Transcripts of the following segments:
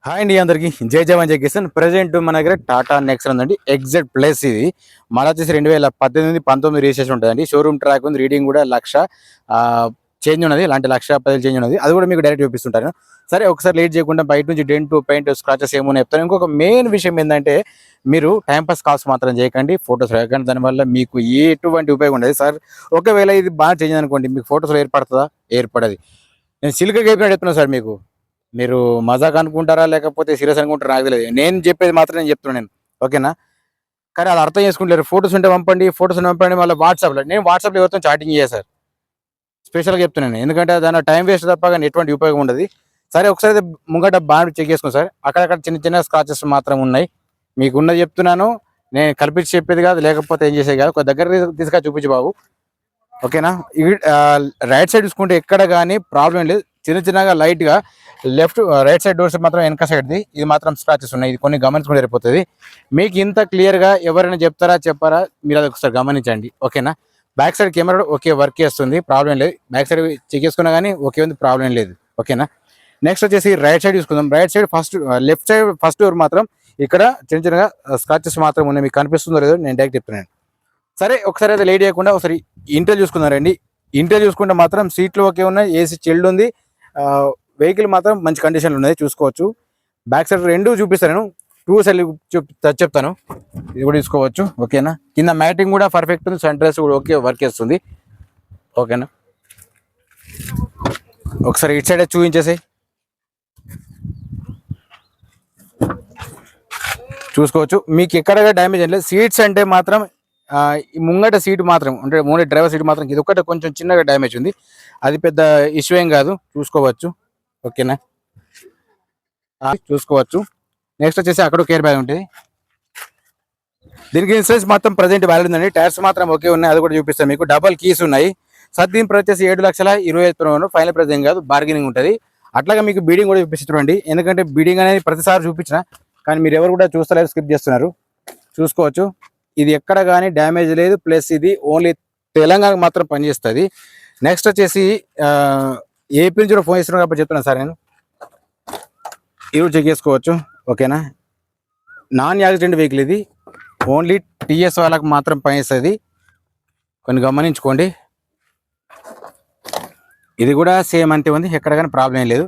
Hi అండి అందరికి జై జవాన్ జై కిసాన్. ప్రెసెంట్ మన దగ్గర టాటా నెక్సన్ ఉందండి. ఎగ్జాక్ట్ ప్లేస్ ఇది మళ్ళీ వచ్చేసి 2018-19 రిజిస్ట్రేషన్ ఉంటుందండి. షోరూమ్ ట్రాక్ ఉంది, రీడింగ్ కూడా 1,00,000 చేంజ్ ఉన్నది. ఇలాంటి 1,10,000 చేంజ్ ఉన్నది. అది కూడా మీకు డైరెక్ట్ చూపిస్తుంటాను. సరే ఒకసారి లేట్ చేయకుండా బయట నుంచి డెంట్ పెయింట్ స్క్రాచెస్ ఏమో చెప్తాను. ఇంకొక మెయిన్ విషయం ఏంటంటే మీరు టైంపాస్ కాల్స్ మాత్రం చేయకండి, ఫొటోస్ రాకండి. దానివల్ల మీకు ఎటువంటి ఉపయోగం ఉండదు. సార్ ఒకవేళ ఇది బాగా చేంజ్ అనుకోండి, మీకు ఫొటోస్లో ఏర్పడుతుందా? ఏర్పడది. నేను సిల్క్గా చెప్తున్నాను సార్. మీరు మజాక్ అనుకుంటారా లేకపోతే సీరియస్ అనుకుంటారా నాకు తెలియదు. నేను చెప్పేది మాత్రం నేను చెప్తున్నాను నేను, ఓకేనా? కానీ అది అర్థం చేసుకుంటారు. ఫొటోస్ ఉంటే పంపండి, మళ్ళీ వాట్సాప్లో. నేను వాట్సాప్లో ఎవరితో చాటింగ్ చేశాను, స్పెషల్గా చెప్తున్నాను. ఎందుకంటే దాని టైం వేస్ట్ తప్ప కానీ ఎటువంటి ఉపయోగం ఉండదు. సరే ఒకసారి ముంగట బాగా చెక్ చేసుకోండి సార్. అక్కడక్కడ చిన్న చిన్న స్క్రాచెస్ మాత్రం ఉన్నాయి. మీకు ఉన్నది చెప్తున్నాను, నేను కల్పించి చెప్పేది కాదు, లేకపోతే ఏం చేసేది కాదు. ఒక దగ్గర తీసుకొని చూపించు బాబు, ఓకేనా? రైట్ సైడ్ చూసుకుంటే ఎక్కడ కానీ ప్రాబ్లం లేదు. చిన్నగా లైట్గా లెఫ్ట్ రైట్ సైడ్ డోర్స్ మాత్రం వెనక సైడ్ది ఇది మాత్రం స్క్రాచెస్ ఉన్నాయి. ఇది కొన్ని గమనించుకుంటే సరిపోతుంది. మీకు ఇంత క్లియర్గా ఎవరైనా చెప్పారా మీరు అది ఒకసారి గమనించండి, ఓకేనా? Back side camera okay work చేస్తుంది, ప్రాబ్లం లేదు. బ్యాక్ సైడ్ చెక్ చేసుకున్నా కానీ ఓకే ఉంది, ప్రాబ్లం లేదు, ఓకేనా? నెక్స్ట్ వచ్చేసి రైట్ సైడ్ చూసుకుందాం. Right side left side first door మాత్రం ఇక్కడ చిన్నగా స్క్రాచెస్ మాత్రం ఉన్నాయి. మీకు కనిపిస్తుందో లేదో నేను డైరెక్ట్ చెప్తున్నాను. సరే ఒకసారి అయితే లేట్ చేయకుండా ఒకసారి ఇంటర్ చూసుకున్నారండి. ఇంటర్ చూసుకుంటే మాత్రం సీట్లు ఓకే ఉన్నాయి, ఏసీ చిల్డ్ ఉంది, వెహికల్ మాత్రం మంచి కండిషన్లో ఉన్నది, చూసుకోవచ్చు. బ్యాక్ సైడ్ రెండు చూపిస్తాను నేను, 2 సైడ్ చెప్తాను. ఇది కూడా చూసుకోవచ్చు, ఓకేనా? కింద మ్యాటింగ్ కూడా పర్ఫెక్ట్ ఉంది, సన్ రైజ్ కూడా ఓకే వర్క్ చేస్తుంది, ఓకేనా? ఒకసారి ఇటు సైడ్ చూపించేసి చూసుకోవచ్చు. మీకు ఎక్కడగా డ్యామేజ్ అంటే సీట్స్ అంటే మాత్రం ఈ ముంగట సీటు మాత్రం అంటే ముంగట డ్రైవర్ సీట్ మాత్రం ఇది ఒకటే కొంచెం చిన్నగా డ్యామేజ్ ఉంది. అది పెద్ద ఇష్యూ ఏం కాదు, చూసుకోవచ్చు, ఓకేనా? చూసుకోవచ్చు. నెక్స్ట్ వచ్చేసి అక్కడ కేర్ బ్యాగ్ ఉంటుంది. దీనికి ఇన్సూరెన్స్ మాత్రం ప్రజెంట్ వ్యాలిడ్ ఉందండి. టైర్స్ మాత్రం ఓకే ఉన్నాయి, అది కూడా చూపిస్తాను మీకు. డబల్ కీస్ ఉన్నాయి. సార్ దీని ప్రైస్ వచ్చేసి 7,25,000. ఫైనల్ ప్రైస్ ఏం కాదు, బార్గెనింగ్ ఉంటుంది. అట్లాగే మీకు బీడింగ్ కూడా చూపిస్తుండండి. ఎందుకంటే బీడింగ్ అనేది ప్రతిసారి చూపించిన కానీ మీరు ఎవరు కూడా చూస్తలేరు, స్కిప్ చేస్తున్నారు. చూసుకోవచ్చు. ఇది ఎక్కడ కానీ డ్యామేజ్ లేదు, ప్లస్ ఇది ఓన్లీ తెలంగాణకు మాత్రం పనిచేస్తుంది. నెక్స్ట్ వచ్చేసి ఏపీ నుంచి ఫోన్ చేస్తున్నాను కాబట్టి చెప్తున్నాను సార్ నేను. ఇది చెక్ చేసుకోవచ్చు, ఓకేనా? నాన్ యాక్సిడెంట్ వెహికల్ ఇది, ఓన్లీ టీఎస్ వాళ్ళకి మాత్రం పనిచేస్తుంది, కొన్ని గమనించుకోండి. ఇది కూడా సేమ్ అంతే ఉంది, ఎక్కడ కానీ ప్రాబ్లం ఏం లేదు.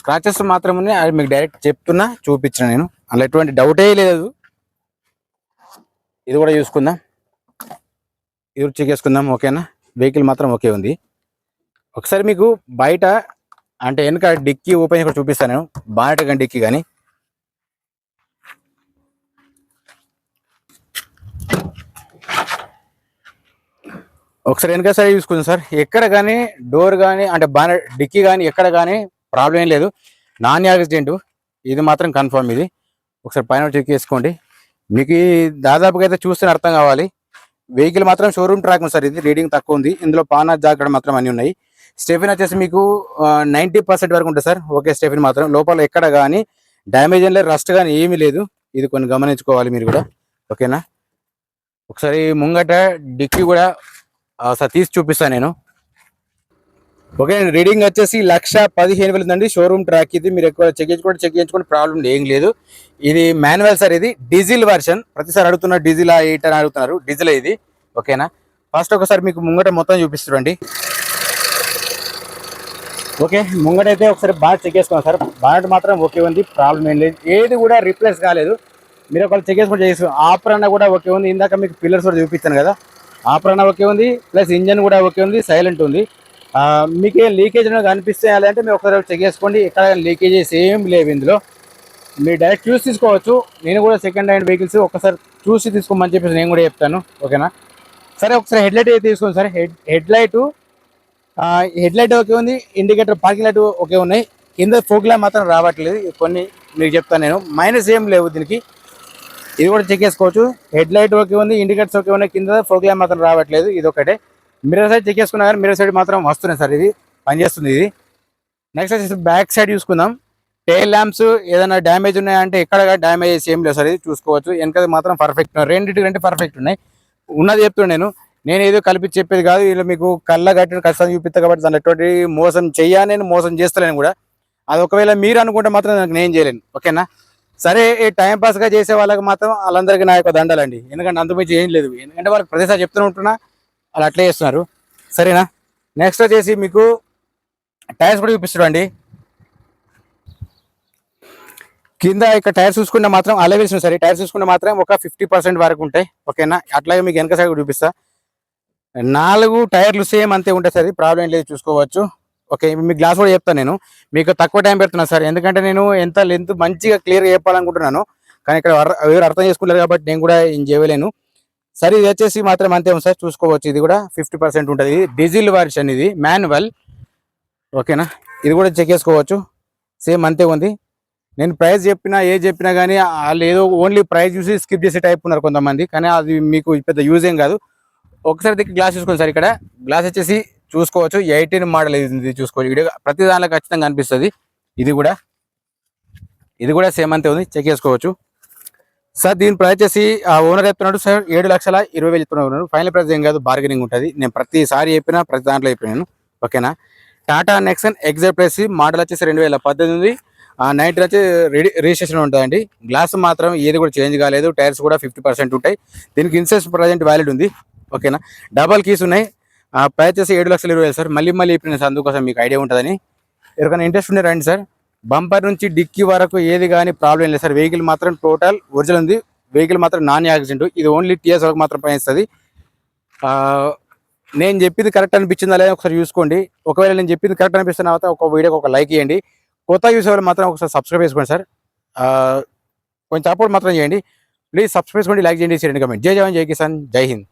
స్క్రాచెస్ మాత్రం ఉన్నాయి, అది మీకు డైరెక్ట్ చెప్తున్నా, చూపించిన నేను, అలా ఎటువంటి డౌటే లేదు. ఇది కూడా చూసుకుందాం, ఇది చెక్ చేసుకుందాం, ఓకేనా? వెహికల్ మాత్రం ఓకే ఉంది. ఒకసారి మీకు బయట అంటే వెనక డిక్కీ ఓపెన్ కూడా చూపిస్తాను నేను, బానెట్ కానీ డిక్కీ కానీ. ఒకసారి వెనక సైడ్ చూసుకుందాం సార్. ఎక్కడ కానీ డోర్ కానీ అంటే బానెట్ డిక్కీ కానీ ఎక్కడ కానీ ప్రాబ్లం ఏం లేదు, నాన్ యాక్సిడెంట్. ఇది మాత్రం కన్ఫర్మ్. ఇది ఒకసారి పైన చెక్ చేసుకోండి. మీకు దాదాపుగా అయితే చూస్తే అర్థం కావాలి. వెహికల్ మాత్రం షోరూమ్ ట్రాక్ ఉంది సార్. ఇది రీడింగ్ తక్కువ ఉంది, ఇందులో పానా జాకెట్ మాత్రం అన్నీ ఉన్నాయి. స్టెఫిన్ వచ్చేసి మీకు 90% వరకు ఉంటుంది సార్, ఓకే. స్టెఫిన్ మాత్రం లోపల ఎక్కడ కానీ డ్యామేజ్ ఏం లేదు, రస్ట్ కానీ ఏమీ లేదు. ఇది కొన్ని గమనించుకోవాలి మీరు కూడా, ఓకేనా? ఒకసారి ముంగట డిక్కీ కూడా సార్ తీసి చూపిస్తాను నేను, ఓకే. రీడింగ్ వచ్చేసి 1,15,000 ఉందండి, షోరూమ్ ట్రాక్. ఇది మీరు ఎక్కువ చెక్ చేయించుకోండి, ప్రాబ్లం ఏం లేదు. ఇది మాన్యువల్ సార్, ఇది డీజిల్ వర్షన్. ప్రతిసారి అడుగుతున్నారు డీజిల్ ఎయిట్ అని అడుగుతున్నారు, డీజిల్ ఇది, ఓకేనా? ఫస్ట్ ఒకసారి మీకు ముంగట మొత్తం చూపిస్తారండి, ఓకే. ముంగట అయితే ఒకసారి బాగా చెక్ చేసుకోండి సార్. బానెట్ మాత్రం ఓకే ఉంది, ప్రాబ్లం ఏం లేదు. ఏది కూడా రీప్లేస్ కాలేదు. మీరు ఒకవేళ చెక్ చేసుకోండి. ఆపరణ కూడా ఓకే ఉంది. ఇందాక మీకు పిల్లర్స్ కూడా చూపించాను కదా, ఆపరణ ఓకే ఉంది, ప్లస్ ఇంజన్ కూడా ఓకే ఉంది, సైలెంట్ ఉంది. మీకు ఏం లీకేజ్ కనిపిస్తే అంటే మీరు ఒకసారి చెక్ చేసుకోండి. ఎక్కడ లీకేజెస్ ఏం లేవు ఇందులో. మీరు డైరెక్ట్ చూసి తీసుకోవచ్చు. నేను కూడా సెకండ్ హ్యాండ్ వెహికల్స్ ఒకసారి చూసి తీసుకోమని చెప్పేసి నేను కూడా చెప్తాను, ఓకేనా? సరే ఒకసారి హెడ్ లైట్ అయితే తీసుకోండి సార్. హెడ్ లైట్ ఓకే ఉంది, ఇండికేటర్ పార్కింగ్ లైట్ ఓకే ఉన్నాయి. కింద ఫోక్ లైట్ మాత్రం రావట్లేదు. కొన్ని మీకు చెప్తాను నేను, మైనస్ ఏం లేవు దీనికి. ఇది కూడా చెక్ చేసుకోవచ్చు. హెడ్ లైట్ ఓకే ఉంది, ఇండికేటర్స్ ఓకే ఉన్నాయి, కింద ఫోక్ లైట్ మాత్రం రావట్లేదు. ఇది ఒకటే. మిర్రర్ సైడ్ చెక్ చేసుకున్నా కానీ మిర్రర్ సైడ్ మాత్రం వస్తున్నాయి సార్, ఇది పనిచేస్తుంది ఇది. నెక్స్ట్ వచ్చేసి బ్యాక్ సైడ్ చూసుకుందాం. టైల్ ల్యాంప్స్ ఏదైనా డ్యామేజ్ ఉన్నాయంటే ఎక్కడ డ్యామేజ్ ఏం లేదు సార్, ఇది చూసుకోవచ్చు. వెనక మాత్రం పర్ఫెక్ట్, రెండు పర్ఫెక్ట్ ఉన్నాయి. ఉన్నది చెప్తున్నాను నేను ఏదో కలిపి చెప్పేది కాదు. ఇలా మీకు కళ్ళ కట్టిన కష్టం చూపిస్తా కాబట్టి దాని ఎటువంటి మోసం నేను మోసం చేస్తలేను కూడా. అది ఒకవేళ మీరు అనుకుంటే మాత్రం నాకు నేను చేయలేను, ఓకేనా. సరే ఈ టైం పాస్గా చేసే వాళ్ళకి మాత్రం వాళ్ళందరికీ నా యొక్క దండాలండి, ఎందుకంటే అంతమించి ఏం లేదు, ఎందుకంటే వాళ్ళకి ప్రతిసారి చెప్తూనే ఉంటున్నా, వాళ్ళు అట్లే చేస్తున్నారు, సరేనా. నెక్స్ట్ వచ్చేసి మీకు టైర్స్ కూడా చూపిస్తాడు. కింద ఇక్కడ టైర్స్ చూసుకుంటే మాత్రం అలవెల్స్ సరే, టైర్స్ చూసుకుంటే మాత్రం ఒక 50% వరకు ఉంటాయి, ఓకేనా. అట్లాగే మీకు వెనక సైడ్ కూడా చూపిస్తా, 4 టైర్లు సేమ్ అంతే ఉంటాయి సార్, ప్రాబ్లం ఏం లేదు, చూసుకోవచ్చు. ఓకే, మీ గ్లాస్ కూడా చెప్తాను నేను, మీకు తక్కువ టైం పెడుతున్నా సార్, ఎందుకంటే నేను ఎంత లెంత్ మంచిగా క్లియర్గా చెప్పాలనుకుంటున్నాను, కానీ ఇక్కడ ఎవరు అర్థం చేసుకుంటారు కాబట్టి నేను కూడా ఏం చేయలేను. సరే ఇది వచ్చేసి మాత్రం అంతే ఉంది సార్, చూసుకోవచ్చు. ఇది కూడా 50% ఉంటుంది, ఇది డీజిల్ వర్షన్, ఇది మాన్యువల్, ఓకేనా. ఇది కూడా చెక్ చేసుకోవచ్చు, సేమ్ అంతే ఉంది. నేను ప్రైస్ చెప్పినా చెప్పినా కానీ వాళ్ళు ఏదో ఓన్లీ ప్రైస్ చూసి స్కిప్ చేసే టైప్ ఉన్నారు కొంతమంది, కానీ అది మీకు పెద్ద యూజ్ ఏం కాదు. ఒకసారి దగ్గర గ్లాస్ చూసుకోండి సార్, ఇక్కడ గ్లాస్ వచ్చేసి చూసుకోవచ్చు 18 మోడల్ ఇది, చూసుకోవచ్చు. వీడియో ప్రతి దానిలో ఖచ్చితంగా కనిపిస్తుంది. ఇది కూడా సేమ్ అంతే ఉంది, చెక్ చేసుకోవచ్చు. సార్ దీని ప్రైస్ వచ్చేసి ఓనర్ చెప్తున్నాడు సార్ 7,20,000 చెప్తున్నాడు. ఫైనల్ ప్రైస్ ఏం కాదు, బార్గెనింగ్ ఉంటుంది. నేను ప్రతిసారి చెప్పినా ప్రతి దాంట్లో చెప్పినాను, ఓకేనా. Tata Nexon exact price model వచ్చేసి 2018, 90 వచ్చి రిజిస్ట్రేషన్ ఉంటుందండి. గ్లాస్ మాత్రం ఏది కూడా చేంజ్ కాలేదు, టైర్స్ కూడా 50% ఉంటాయి. దీనికి ఇన్సూరెన్స్ ప్రజెంట్ వ్యాలిడ్ ఉంది, ఓకేనా. డబల్ కీస్ ఉన్నాయి. ప్రైస్ వచ్చేసి 7,20,000 సార్. మళ్ళీ చెప్పిన సార్, అందుకోసం మీకు ఐడియా ఉంటుందని. ఎవరికైనా ఇంట్రెస్ట్ ఉండే రండి సార్. బంపర్ నుంచి డిక్కీ వరకు ఏది కానీ ప్రాబ్లం లేదు సార్. వెహికల్ మాత్రం టోటల్ ఒరిజినల్ ఉంది, వెహికల్ మాత్రం నాన్ యాక్సిడెంట్. ఇది ఓన్లీ టీఎస్ వరకు మాత్రం పనిస్తుంది. నేను చెప్పింది కరెక్ట్ అనిపించిందా లేదా ఒకసారి చూసుకోండి. ఒకవేళ నేను చెప్పింది కరెక్ట్ అనిపిస్తున్న తర్వాత ఒక వీడియోకి ఒక లైక్ ఇవ్వండి. కొత్త చూసే వాళ్ళు మాత్రం ఒకసారి సబ్స్క్రైబ్ చేసుకోండి సార్. కొంచెం సపోర్ట్ మాత్రం చేయండి ప్లీజ్. సబ్స్క్రైబ్ చేసుకోండి, లైక్ చేయండి, షేర్ చేయండి, కమెంట్. జై జవాన్, జై కిసాన్, జై హింద్.